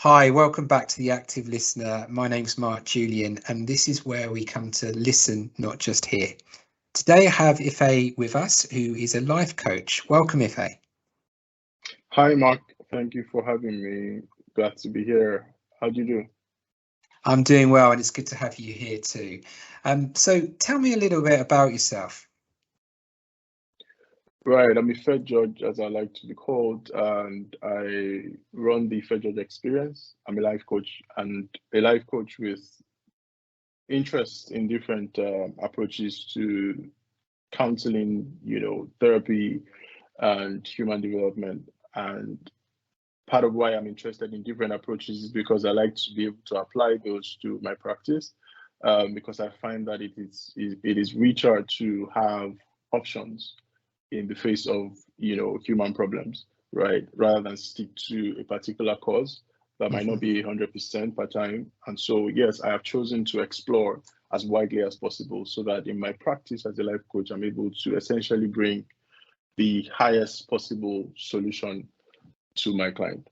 Hi, welcome back to The Active Listener. My name's Mark Julian, and this is where we come to listen, not just hear. Today I have Ife with us, who is a life coach. Welcome, Ife. Hi, Mark. Thank you for having me. Glad to be here. How do you do? I'm doing well, and it's good to have you here too. So tell me a little bit about yourself. Right, I'm Ife George, as I like to be called, and I run the Ife George experience. I'm a life coach and a life coach with interest in different approaches to counseling, therapy and human development. And part of why I'm interested in different approaches is because I like to be able to apply those to my practice, because I find that it is richer to have options in the face of human problems, right? Rather than stick to a particular cause that might not be 100% per time. And so, yes, I have chosen to explore as widely as possible so that in my practice as a life coach, I'm able to essentially bring the highest possible solution to my client.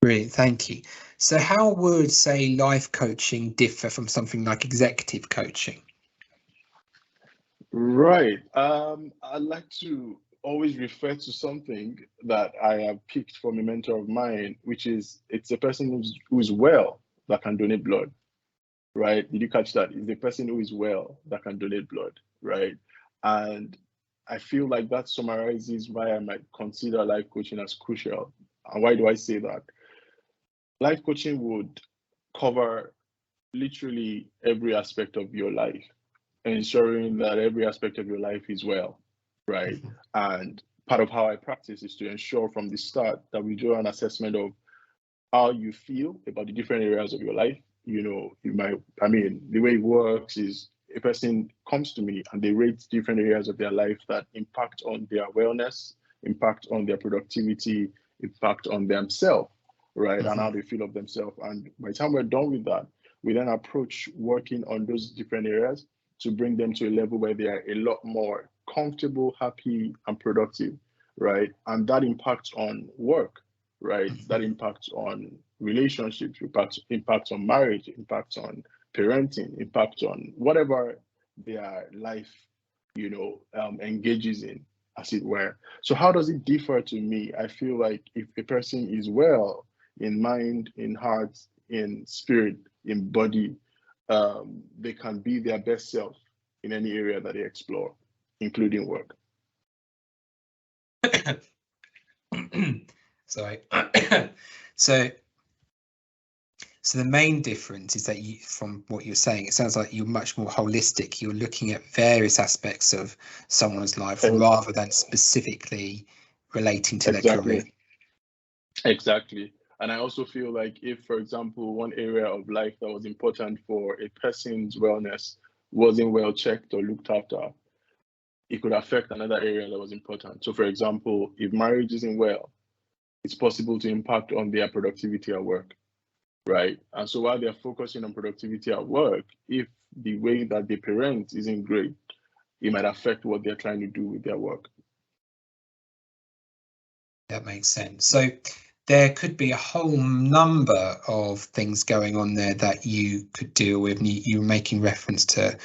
Brilliant, thank you. So how would, say, life coaching differ from something like executive coaching? Right. I'd like to always refer to something that I have picked from a mentor of mine, which is it's a person who's well that can donate blood, right? Did you catch that? It's the person who is well that can donate blood, right? And I feel like that summarizes why I might consider life coaching as crucial. And why do I say that? Life coaching would cover literally every aspect of your life, ensuring that every aspect of your life is well, right? And part of how I practice is to ensure from the start that we do an assessment of how you feel about the different areas of your life. The way it works is a person comes to me and they rate different areas of their life that impact on their wellness, impact on their productivity, impact on themselves, right? And how they feel of themselves. And by the time we're done with that, we then approach working on those different areas to bring them to a level where they are a lot more comfortable, happy, and productive, right? And that impacts on work, right? That impacts on relationships, impacts on marriage, impacts on parenting, impacts on whatever their life, engages in, as it were. So how does it differ to me? I feel like if a person is well in mind, in heart, in spirit, in body, they can be their best self in any area that they explore, including work. Sorry. So the main difference is that from what you're saying, it sounds like you're much more holistic. You're looking at various aspects of someone's life rather than specifically relating to their career. Exactly. And I also feel like if, for example, one area of life that was important for a person's wellness wasn't well checked or looked after, it could affect another area that was important. So, for example, if marriage isn't well, it's possible to impact on their productivity at work, right? And so while they're focusing on productivity at work, if the way that they parent isn't great, it might affect what they're trying to do with their work. That makes sense. So there could be a whole number of things going on there that you could deal with. And you were making reference to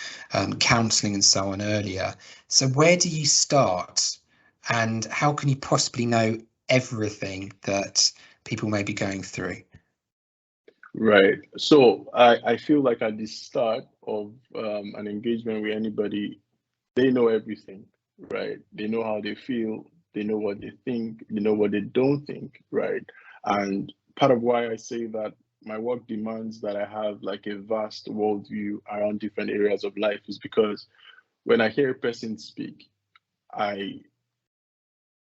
counselling and so on earlier. So where do you start, and how can you possibly know everything that people may be going through? Right. So I feel like at the start of an engagement with anybody, they know everything, right? They know how they feel, they know what they think, they know what they don't think, right? And part of why I say that my work demands that I have like a vast worldview around different areas of life is because when I hear a person speak, I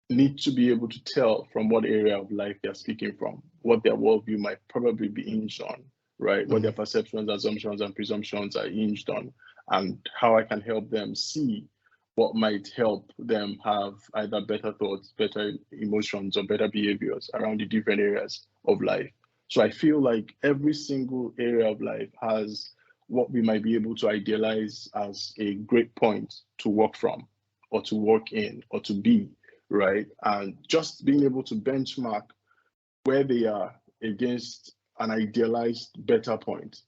need to be able to tell from what area of life they're speaking from, what their worldview might probably be hinged on, right? What their perceptions, assumptions, and presumptions are hinged on, and how I can help them see what might help them have either better thoughts, better emotions, or better behaviors around the different areas of life. So I feel like every single area of life has what we might be able to idealize as a great point to work from, or to work in, or to be, right? And just being able to benchmark where they are against an idealized better point.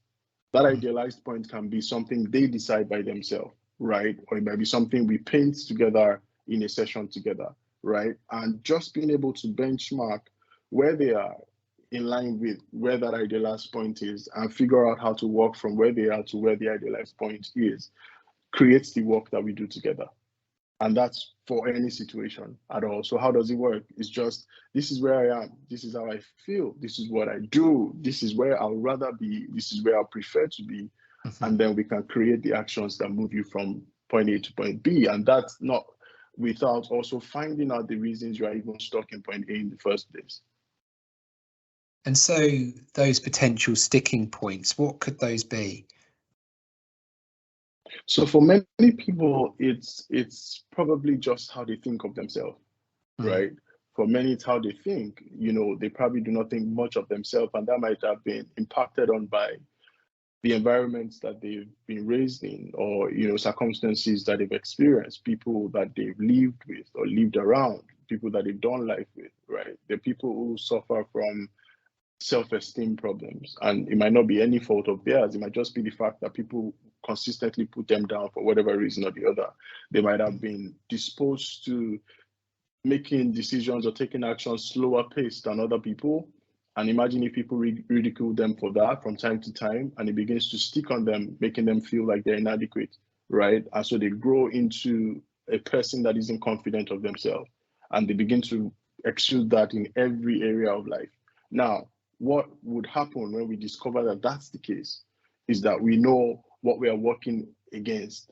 That idealized point can be something they decide by themselves, right? Or it might be something we paint together in a session together, right? And just being able to benchmark where they are in line with where that idealized point is and figure out how to work from where they are to where the idealized point is creates the work that we do together. And that's for any situation at all. So how does it work? It's just, this is where I am. This is how I feel. This is what I do. This is where I'll rather be. This is where I prefer to be. And then we can create the actions that move you from point A to point B. And that's not without also finding out the reasons you are even stuck in point A in the first place. And so those potential sticking points, what could those be? So for many people, it's probably just how they think of themselves, right? For many, it's how they think. You know, they probably do not think much of themselves, and that might have been impacted on by the environments that they've been raised in, or, you know, circumstances that they've experienced, people that they've lived with or lived around, people that they've done life with, right? The people who suffer from self-esteem problems, and it might not be any fault of theirs. It might just be the fact that people consistently put them down for whatever reason or the other. They might have been disposed to making decisions or taking actions slower paced than other people. And imagine if people ridicule them for that from time to time, and it begins to stick on them, making them feel like they're inadequate, right? And so they grow into a person that isn't confident of themselves, and they begin to exude that in every area of life. Now, what would happen when we discover that that's the case is that we know what we are working against.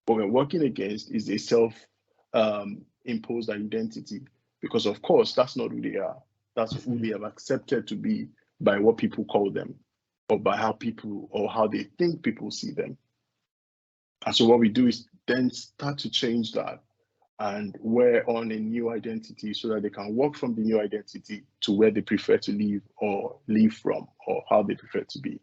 What we're working against is a self-imposed identity, because of course that's not who they are. That's who they have accepted to be by what people call them, or by how people, or how they think people see them. And so what we do is then start to change that and wear on a new identity so that they can walk from the new identity to where they prefer to live or live from, or how they prefer to be.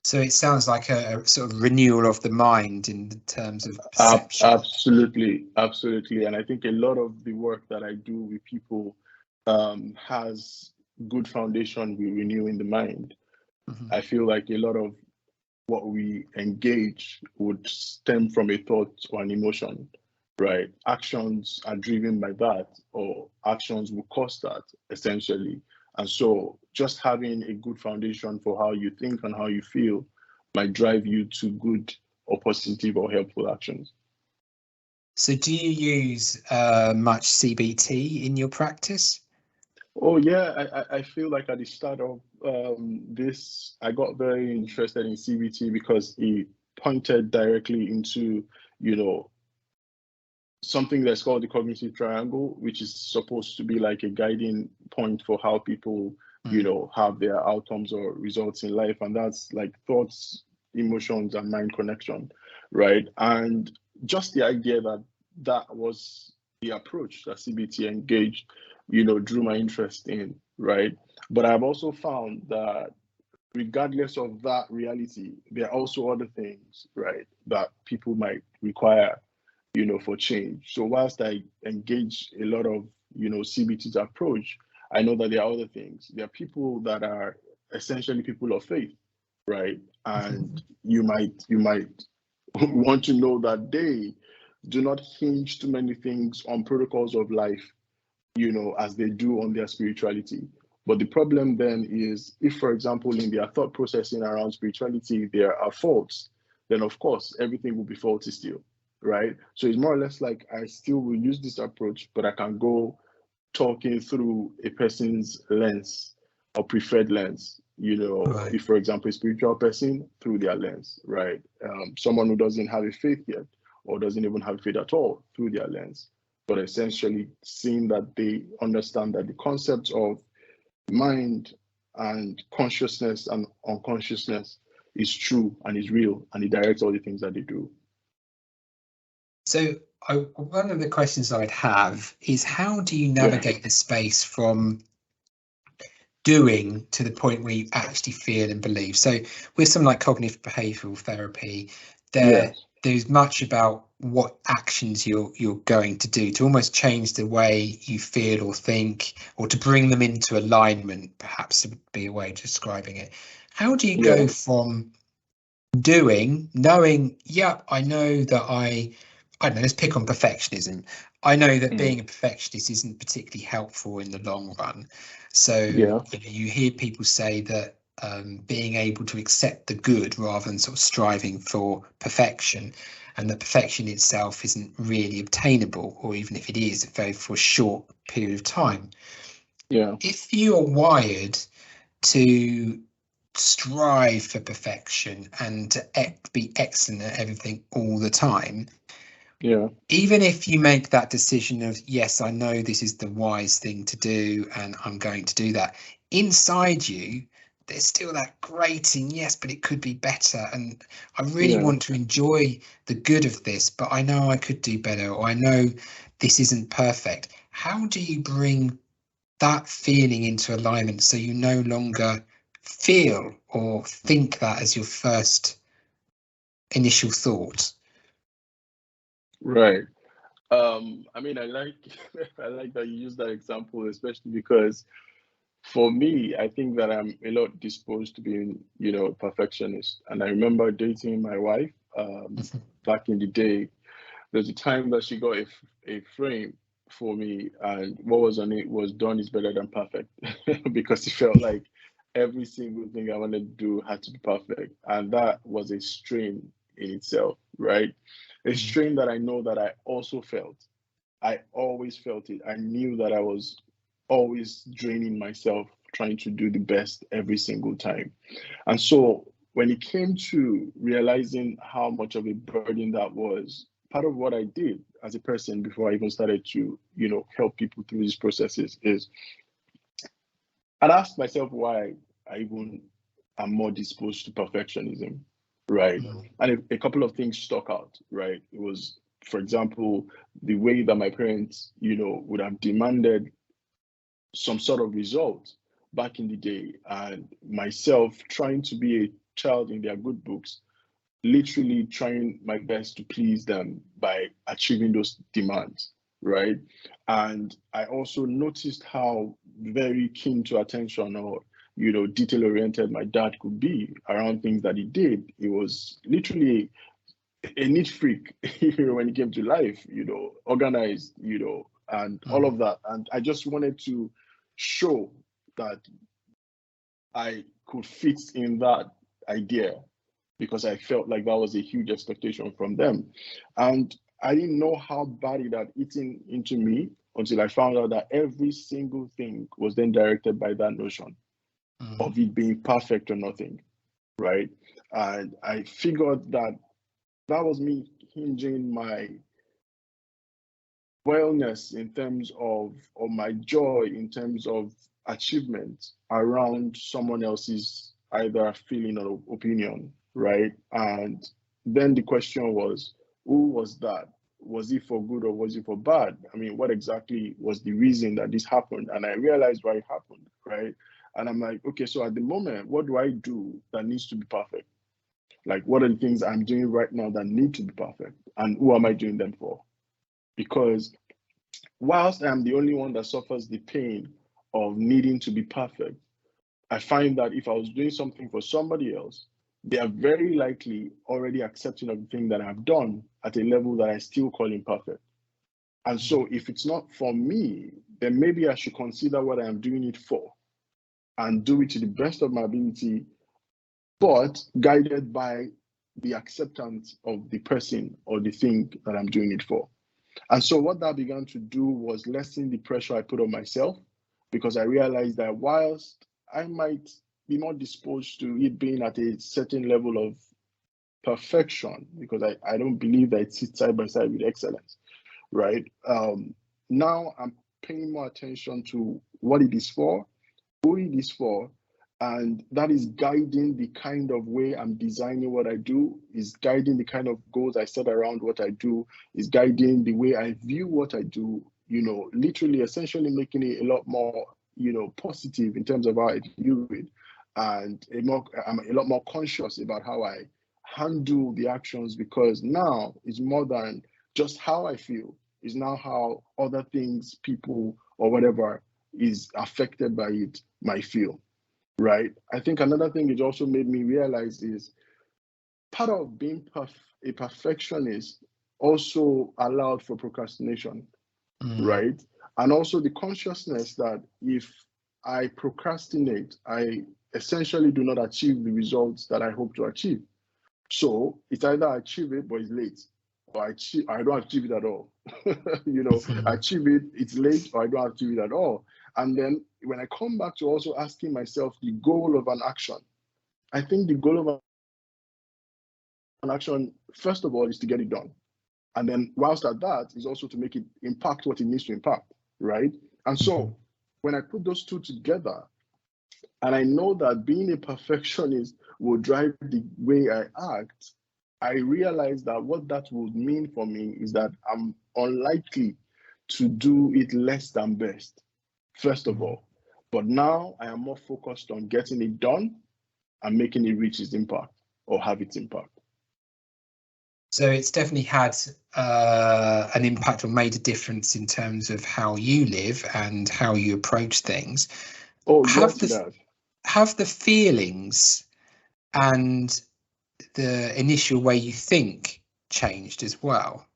So it sounds like a sort of renewal of the mind in terms of perception. Absolutely, absolutely. And I think a lot of the work that I do with people has good foundation with renewing the mind. I feel like a lot of what we engage would stem from a thought or an emotion, right? Actions are driven by that, or actions will cause that, essentially. And so just having a good foundation for how you think and how you feel might drive you to good or positive or helpful actions. So do you use much CBT in your practice? Oh yeah, I feel like at the start of this, I got very interested in CBT because it pointed directly into, you know, something that's called the cognitive triangle, which is supposed to be like a guiding point for how people, you know, have their outcomes or results in life. And that's like thoughts, emotions, and mind connection, right? And just the idea that that was the approach that CBT engaged, you know, drew my interest in, right? But I've also found that regardless of that reality, there are also other things, right, that people might require, you know, for change. So whilst I engage a lot of, you know, CBT's approach, I know that there are other things. There are people that are essentially people of faith, right? And you might want to know that they do not hinge too many things on protocols of life, you know, as they do on their spirituality. But the problem then is, if, for example, in their thought processing around spirituality, there are faults, then of course, everything will be faulty still, right? So it's more or less like I still will use this approach, but I can go talking through a person's lens or preferred lens, you know, Right. if, for example, a spiritual person, through their lens, right? Someone who doesn't have a faith yet, or doesn't even have faith at all, through their lens. But essentially seeing that they understand that the concepts of mind and consciousness and unconsciousness is true and is real, and it directs all the things that they do. So one of the questions I'd have is, how do you navigate the space from doing to the point where you actually feel and believe? So with something like cognitive behavioral therapy, there there's much about what actions you're going to do to almost change the way you feel or think, or to bring them into alignment, perhaps would be a way of describing it. How do you go from knowing, yeah, I know that I don't know, let's pick on perfectionism. I know that being a perfectionist isn't particularly helpful in the long run. So you hear people say that being able to accept the good rather than sort of striving for perfection, and that perfection itself isn't really obtainable, or even if it is, very for a short period of time. If you are wired to strive for perfection and to be excellent at everything all the time, even if you make that decision of, yes, I know this is the wise thing to do and I'm going to do that, inside you there's still that grating, yes, but it could be better, and I really want to enjoy the good of this, but I know I could do better, or I know this isn't perfect. How do you bring that feeling into alignment so you no longer feel or think that as your first initial thought? Right. I mean, I like I like that you use that example, especially because for me, I think that I'm a lot disposed to being, a perfectionist. And I remember dating my wife back in the day. There's a time that she got a frame for me, and what was on it was "Done is better than perfect," because it felt like every single thing I wanted to do had to be perfect, and that was a strain in itself, right? A strain that I know that I also felt. I always felt it. I knew that I was always draining myself trying to do the best every single time. And so when it came to realizing how much of a burden that was, part of what I did as a person before I even started to, help people through these processes is I'd ask myself why I even am more disposed to perfectionism, right? And a couple of things stuck out, right? It was, for example, the way that my parents, would have demanded some sort of result back in the day, and myself trying to be a child in their good books, literally trying my best to please them by achieving those demands, right? And I also noticed how very keen to attention, or detail oriented my dad could be around things that he did. He was literally a neat freak when it came to life, organized, and all of that. And I just wanted to show that I could fit in that idea because I felt like that was a huge expectation from them. And I didn't know how bad it had eaten into me until I found out that every single thing was then directed by that notion of it being perfect or nothing, right? And I figured that that was me hinging my wellness in terms of, or my joy in terms of achievement around someone else's either feeling or opinion, right? And then the question was, who was that? Was it for good or was it for bad? I mean, what exactly was the reason that this happened? And I realized why it happened, right? And I'm like, okay, so at the moment, what do I do that needs to be perfect? Like, what are the things I'm doing right now that need to be perfect? And who am I doing them for? Because whilst I'm the only one that suffers the pain of needing to be perfect, I find that if I was doing something for somebody else, they are very likely already accepting of the thing that I've done at a level that I still call imperfect. And so if it's not for me, then maybe I should consider what I am doing it for and do it to the best of my ability, but guided by the acceptance of the person or the thing that I'm doing it for. And so what that began to do was lessen the pressure I put on myself, because I realized that whilst I might be more disposed to it being at a certain level of perfection, because I don't believe that it sits side by side with excellence, right? Now I'm paying more attention to what it is for, who it is for, and that is guiding the kind of way I'm designing what I do, is guiding the kind of goals I set around what I do, is guiding the way I view what I do, literally essentially making it a lot more, positive in terms of how I view it. And I'm a lot more conscious about how handle the actions, because now it's more than just how I feel, it's now how other things, people, or whatever is affected by it might feel, right? I think another thing it also made me realize is part of being a perfectionist also allowed for procrastination, right? And also the consciousness that if I procrastinate, I essentially do not achieve the results that I hope to achieve. So it's either I achieve it, but it's late, or I don't achieve it at all. I achieve it, it's late, or I don't achieve it at all. And then when I come back to also asking myself the goal of an action, I think the goal of an action, first of all, is to get it done. And then whilst at that is also to make it impact what it needs to impact, right? And so when I put those two together, and I know that being a perfectionist will drive the way I act, I realize that what that would mean for me is that I'm unlikely to do it less than best, first of all. But now I am more focused on getting it done and making it reach its impact or have its impact. So it's definitely had an impact or made a difference in terms of how you live and how you approach things. Oh, yes, it does. Have the feelings and the initial way you think changed as well?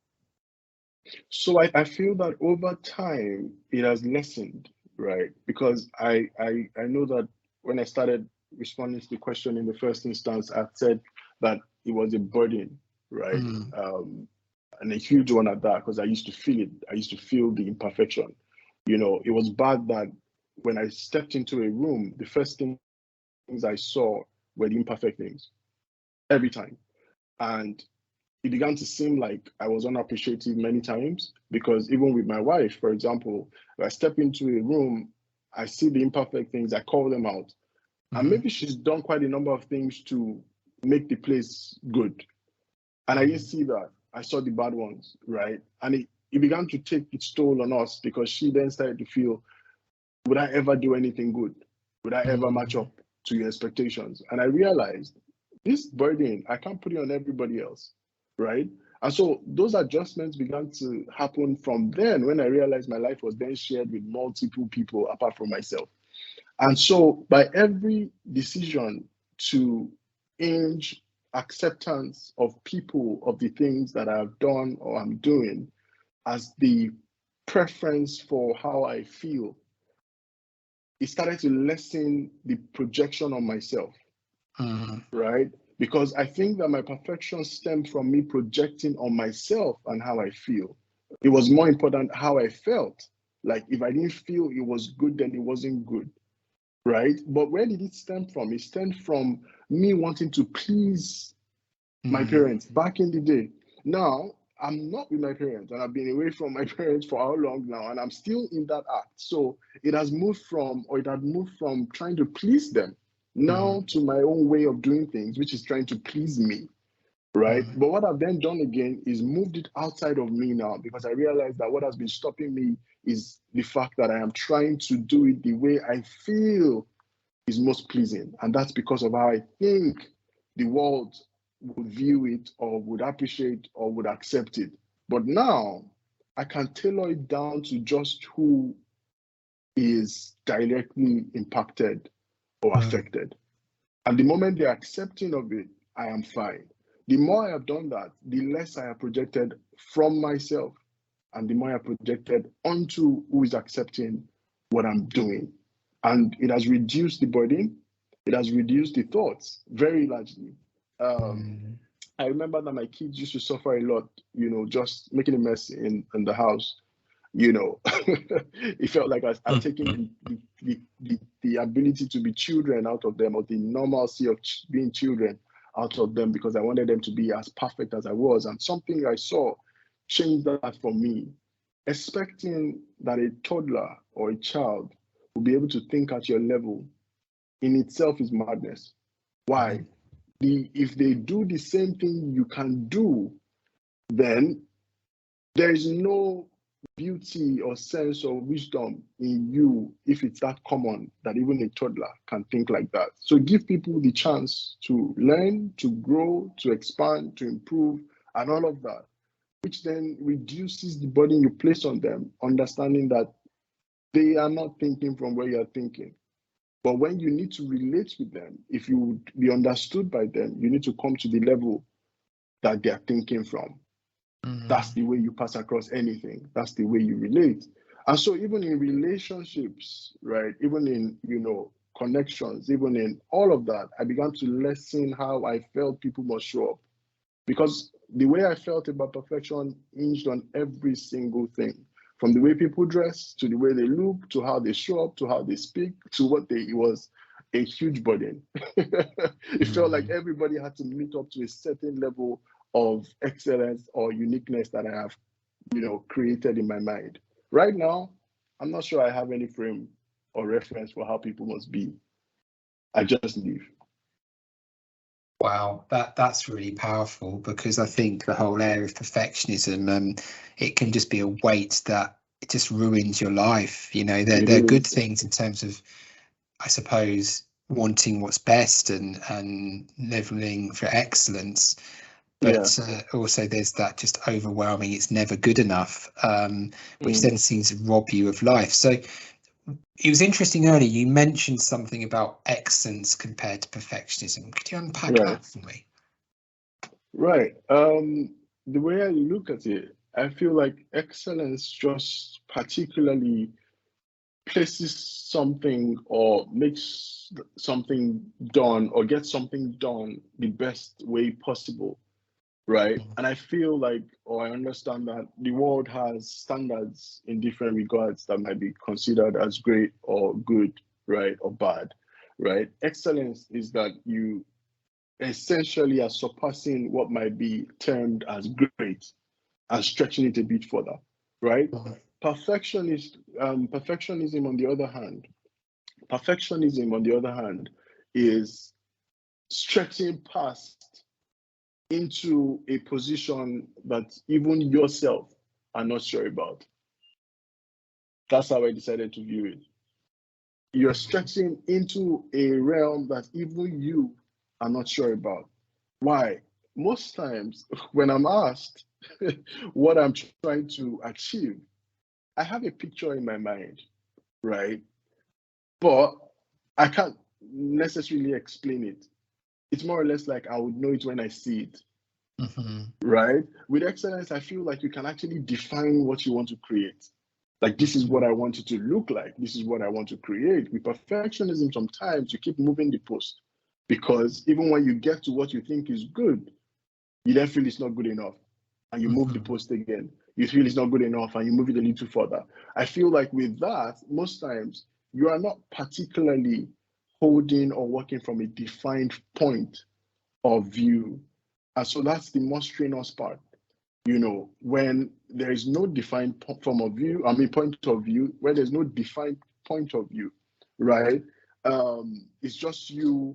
So I feel that over time it has lessened, right? Because I know that when I started responding to the question in the first instance, I said that it was a burden, right? And a huge one at that, because I used to feel it. I used to feel the imperfection. It was bad that when I stepped into a room, the first things I saw were the imperfect things every time. And it began to seem like I was unappreciative many times, because even with my wife, for example, if I step into a room, I see the imperfect things, I call them out. And maybe she's done quite a number of things to make the place good. And I didn't see that. I saw the bad ones, right? And it began to take its toll on us, because she then started to feel, would I ever do anything good? Would I ever match up to your expectations? And I realized this burden, I can't put it on everybody else, right? And so those adjustments began to happen from then, when I realized my life was then shared with multiple people apart from myself. And so by every decision to hinge acceptance of people, of the things that I've done or I'm doing, as the preference for how I feel, it started to lessen the projection on myself, right? Because I think that my perfection stemmed from me projecting on myself and how I feel. It was more important how I felt. Like if I didn't feel it was good, then it wasn't good, right? But where did it stem from? It stemmed from me wanting to please my parents back in the day. Now, I'm not with my parents, and I've been away from my parents for how long now, and I'm still in that act. So it had moved from trying to please them now to my own way of doing things, which is trying to please me, right? But what I've then done again is moved it outside of me now, because I realized that what has been stopping me is the fact that I am trying to do it the way I feel is most pleasing. And that's because of how I think the world would view it or would appreciate or would accept it. But now I can tailor it down to just who is directly impacted or affected. And the moment they're accepting of it, I am fine. The more I have done that, the less I have projected from myself, and the more I have projected onto who is accepting what I'm doing. And it has reduced the burden. It has reduced the thoughts very largely. I remember that my kids used to suffer a lot, just making a mess in the house. It felt like I'd taken the ability to be children out of them, or the normalcy of being children out of them, because I wanted them to be as perfect as I was. And something I saw changed that for me. Expecting that a toddler or a child will be able to think at your level in itself is madness. Why? If they do the same thing you can do, then there is no beauty or sense or wisdom in you if it's that common that even a toddler can think like that. So give people the chance to learn, to grow, to expand, to improve, and all of that, which then reduces the burden you place on them, understanding that they are not thinking from where you're thinking. But when you need to relate with them, if you would be understood by them, you need to come to the level that they're thinking from. That's the way you pass across anything. That's the way you relate. And so even in relationships, right, even in, connections, even in all of that, I began to lessen how I felt people must show up. Because the way I felt about perfection hinged on every single thing, from the way people dress, to the way they look, to how they show up, to how they speak, to it was a huge burden. It felt like everybody had to meet up to a certain level of excellence or uniqueness that I have, created in my mind. Right now, I'm not sure I have any frame or reference for how people must be. I just live. Wow, that's really powerful, because I think the whole area of perfectionism, it can just be a weight that it just ruins your life. They're good things in terms of, I suppose, wanting what's best and leveling for excellence. But also there's that just overwhelming, it's never good enough, which then seems to rob you of life. So it was interesting earlier, you mentioned something about excellence compared to perfectionism. Could you unpack that for me? Right. The way I look at it, I feel like excellence just particularly places something or makes something done or gets something done the best way possible, right? And I feel like, or I understand that the world has standards in different regards that might be considered as great or good, right, or bad, right? Excellence is that you essentially are surpassing what might be termed as great and stretching it a bit further, right? Perfectionism on the other hand, is stretching past into a position that even yourself are not sure about. That's how I decided to view it. You're stretching into a realm that even you are not sure about. Why? Most times when I'm asked what I'm trying to achieve, I have a picture in my mind, right? But I can't necessarily explain it. It's more or less like I would know it when I see it, right? With excellence, I feel like you can actually define what you want to create. Like, this is what I want it to look like. This is what I want to create. With perfectionism, sometimes you keep moving the post, because even when you get to what you think is good, you then feel it's not good enough, and you move the post again. You feel it's not good enough, and you move it a little further. I feel like with that, most times you are not particularly holding or working from a defined point of view. And so that's the most strenuous part. When there is no defined point of view, where there's no defined point of view, right? It's just you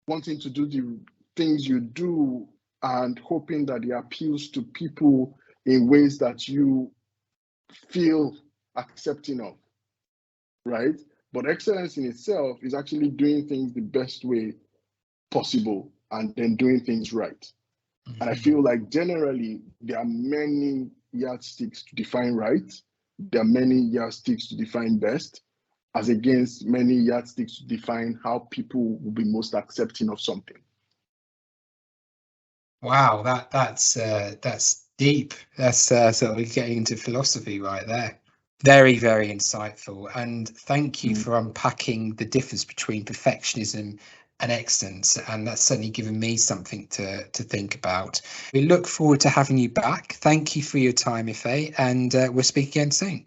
wanting to do the things you do and hoping that it appeals to people in ways that you feel accepting of, right? But excellence in itself is actually doing things the best way possible and then doing things right. And I feel like generally there are many yardsticks to define right. There are many yardsticks to define best, as against many yardsticks to define how people will be most accepting of something. Wow, that's deep. That's sort of getting into philosophy right there. Very, very insightful. And thank you for unpacking the difference between perfectionism and excellence. And that's certainly given me something to think about. We look forward to having you back. Thank you for your time, Ife, and we'll speak again soon.